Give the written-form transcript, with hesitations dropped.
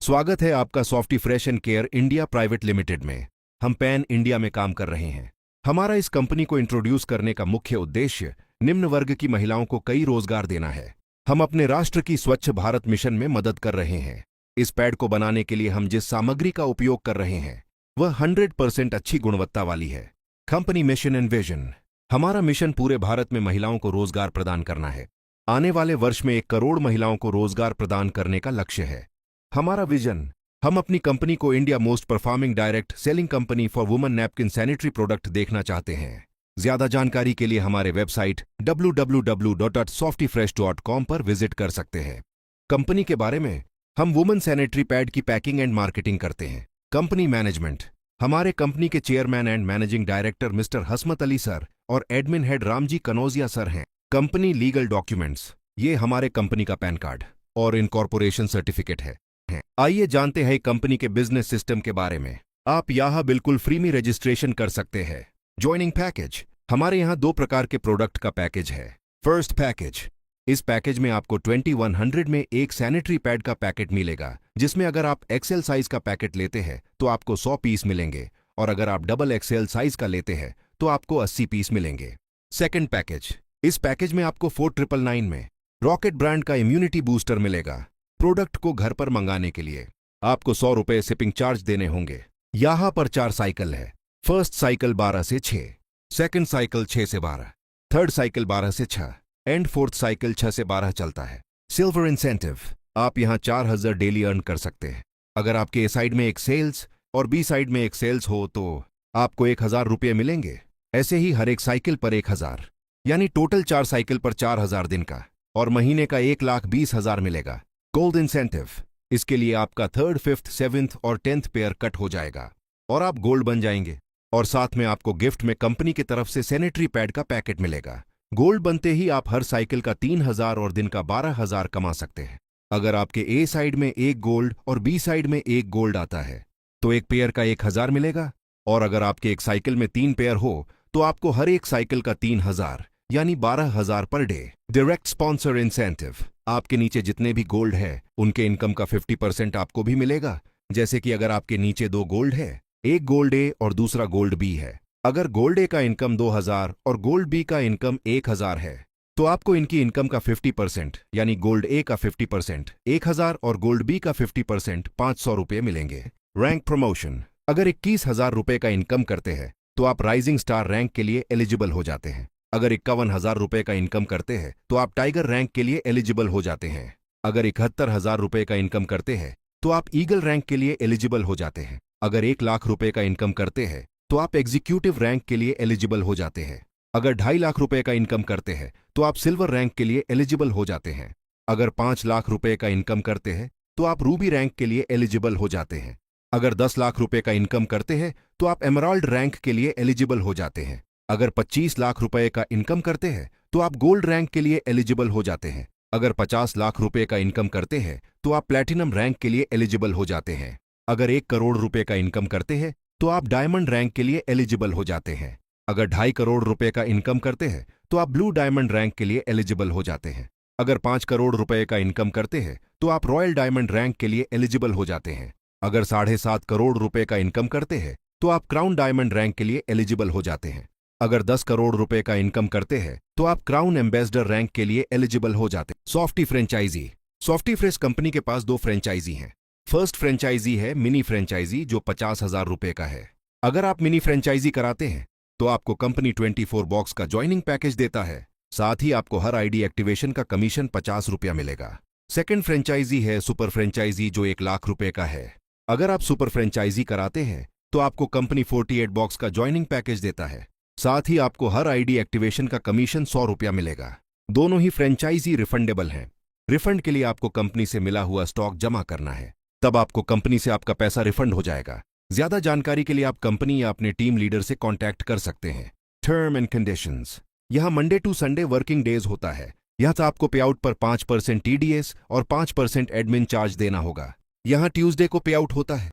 स्वागत है आपका Softy fresh and care India private limited में। हम पैन इंडिया में काम कर रहे हैं। हमारा इस कंपनी को इंट्रोड्यूस करने का मुख्य उद्देश्य निम्न वर्ग की महिलाओं को कई रोजगार देना है। हम अपने राष्ट्र की स्वच्छ भारत मिशन में मदद कर रहे हैं। इस पैड को बनाने के लिए हम जिस सामग्री का उपयोग कर रहे हैं वह 100% अच्छी गुणवत्ता वाली है। Company mission and vision. हमारा मिशन पूरे भारत में महिलाओं को रोजगार प्रदान करना है। आने वाले वर्ष में 1 करोड़ महिलाओं को रोजगार प्रदान करने का लक्ष्य है। हमारा विजन, हम अपनी कंपनी को India most performing direct selling company for women napkin sanitary product देखना चाहते हैं। ज्यादा जानकारी के लिए हमारे वेबसाइट www.softyfresh.com पर विजिट कर सकते हैं। कंपनी के बारे में, हम वुमेन सैनिटरी पैड की पैकिंग एंड मार्केटिंग करते हैं। कंपनी मैनेजमेंट, हमारे कंपनी के chairman and managing director mister Hasmat Ali sir और admin head Ramji Kanaujia sir हैं। कंपनी लीगल डॉक्यूमेंट्स, ये हमारे कंपनी का पैन कार्ड और इनकॉर्पोरेशन सर्टिफिकेट है। आइए जानते हैं कंपनी के बिजनेस सिस्टम के बारे में। आप यहाँ बिल्कुल फ्री में रजिस्ट्रेशन कर सकते हैं। ज्वाइनिंग पैकेज, हमारे यहाँ 2 प्रकार के प्रोडक्ट का पैकेज है। फर्स्ट पैकेज, इस पैकेज में आपको 2100 में एक सैनिटरी पैड का पैकेट मिलेगा, जिसमें अगर आप एक्सएल साइज का पैकेट लेते हैं तो आपको 100 पीस मिलेंगे और अगर आप डबल एक्सएल साइज का लेते हैं तो आपको 80 पीस मिलेंगे। सेकंड पैकेज, इस पैकेज में आपको 4999 में रॉकेट ब्रांड का इम्यूनिटी बूस्टर मिलेगा। प्रोडक्ट को घर पर मंगाने के लिए आपको 100 रुपये शिपिंग चार्ज देने होंगे। यहाँ पर 4 साइकिल है। फर्स्ट साइकिल 12 से 6, सेकंड साइकिल 6 से 12, थर्ड साइकिल 12 से 6 एंड फोर्थ साइकिल 6 से 12 चलता है। सिल्वर इंसेंटिव, आप यहाँ 4000 डेली अर्न कर सकते हैं। अगर आपके ए साइड में एक सेल्स और बी साइड में एक सेल्स हो तो आपको 1000 रुपये मिलेंगे। ऐसे ही हर एक साइकिल पर 1000, यानी टोटल 4 साइकिल पर 4000 दिन का और महीने का 1,20,000 मिलेगा। गोल्ड इंसेंटिव, इसके लिए आपका 3rd, 5th, 7th और 10th पेयर कट हो जाएगा और आप गोल्ड बन जाएंगे और साथ में आपको गिफ्ट में कंपनी की तरफ से सैनिटरी पैड का पैकेट मिलेगा। गोल्ड बनते ही आप हर साइकिल का 3000 और दिन का 12000 कमा सकते हैं। अगर आपके ए साइड में 1 गोल्ड और बी साइड में 1 गोल्ड आता है तो एक पेयर का 1000 मिलेगा और अगर आपके एक साइकिल में 3 पेयर हो तो आपको हर एक साइकिल का 3000 यानी 12000 per day. Direct sponsor incentive, आपके नीचे जितने भी गोल्ड है उनके इनकम का 50% आपको भी मिलेगा। जैसे कि अगर आपके नीचे 2 गोल्ड है, एक गोल्ड ए और दूसरा गोल्ड बी है, अगर गोल्ड ए का इनकम 2000 और गोल्ड बी का इनकम 1000 है तो आपको इनकी इनकम का 50% यानी गोल्ड ए का 50% 1000 और गोल्ड बी का 50% 500 रुपये मिलेंगे। रैंक प्रमोशन, अगर 21000 रुपये का इनकम करते हैं तो आप राइजिंग स्टार रैंक के लिए एलिजिबल हो जाते हैं। अगर 51,000 रुपये का इनकम करते हैं तो आप टाइगर रैंक के लिए एलिजिबल हो जाते हैं। अगर 71,000 रुपये का इनकम करते हैं तो आप ईगल रैंक के लिए एलिजिबल हो जाते हैं। अगर 1 लाख रुपये का इनकम करते हैं तो आप एग्जीक्यूटिव रैंक के लिए एलिजिबल हो जाते हैं। अगर 2.5 लाख रुपये का इनकम करते हैं तो आप सिल्वर रैंक के लिए एलिजिबल हो जाते हैं। अगर 5 लाख रुपये का इनकम करते हैं तो आप रूबी रैंक के लिए एलिजिबल हो जाते हैं। अगर 10 लाख रुपये का इनकम करते हैं तो आप एमराल्ड रैंक के लिए एलिजिबल हो जाते हैं। अगर 25 लाख रुपए का इनकम करते हैं तो आप गोल्ड रैंक के लिए एलिजिबल हो जाते हैं। अगर 50 लाख रुपए का इनकम करते हैं तो आप प्लैटिनम रैंक के लिए एलिजिबल हो जाते हैं। अगर 1 करोड़ रुपए का इनकम करते हैं तो आप डायमंड रैंक के लिए एलिजिबल हो जाते हैं। अगर 2.5 करोड़ रुपए का इनकम करते हैं तो आप ब्लू डायमंड रैंक के लिए एलिजिबल हो जाते हैं। अगर 5 करोड़ रुपए का इनकम करते हैं तो आप रॉयल डायमंड रैंक के लिए एलिजिबल हो जाते हैं। अगर 7.5 करोड़ रुपए का इनकम करते हैं तो आप क्राउन डायमंड रैंक के लिए एलिजिबल हो जाते हैं। अगर 10 करोड़ रुपए का इनकम करते हैं तो आप क्राउन एम्बेसडर रैंक के लिए एलिजिबल हो जाते हैं। Softy franchise, Softy fresh company के पास 2 फ्रेंचाइजी हैं। फर्स्ट फ्रेंचाइजी है मिनी फ्रेंचाइजी जो 50,000 रुपए का है। अगर आप मिनी फ्रेंचाइजी कराते हैं तो आपको कंपनी 24 बॉक्स का ज्वाइनिंग पैकेज देता है। साथ ही आपको हर आईडी एक्टिवेशन का कमीशन 50 रुपया मिलेगा। सेकंड फ्रेंचाइजी है सुपर फ्रेंचाइजी जो 1 लाख रुपए का है। अगर आप सुपर फ्रेंचाइजी कराते हैं तो आपको कंपनी 48 बॉक्स का ज्वाइनिंग पैकेज देता है। साथ ही आपको हर आईडी एक्टिवेशन का कमीशन 100 रुपया मिलेगा। दोनों ही फ्रेंचाइजी रिफंडेबल हैं। रिफंड के लिए आपको कंपनी से मिला हुआ स्टॉक जमा करना है, तब आपको कंपनी से आपका पैसा रिफंड हो जाएगा। ज्यादा जानकारी के लिए आप कंपनी या अपने टीम लीडर से कांटेक्ट कर सकते हैं। टर्म एंड कंडीशंस, यहाँ Monday to Sunday working days होता है। यहाँ तो आपको पे आउट पर 5% TDS और 5% एडमिन चार्ज देना होगा। यहाँ ट्यूसडे को पे आउट होता है।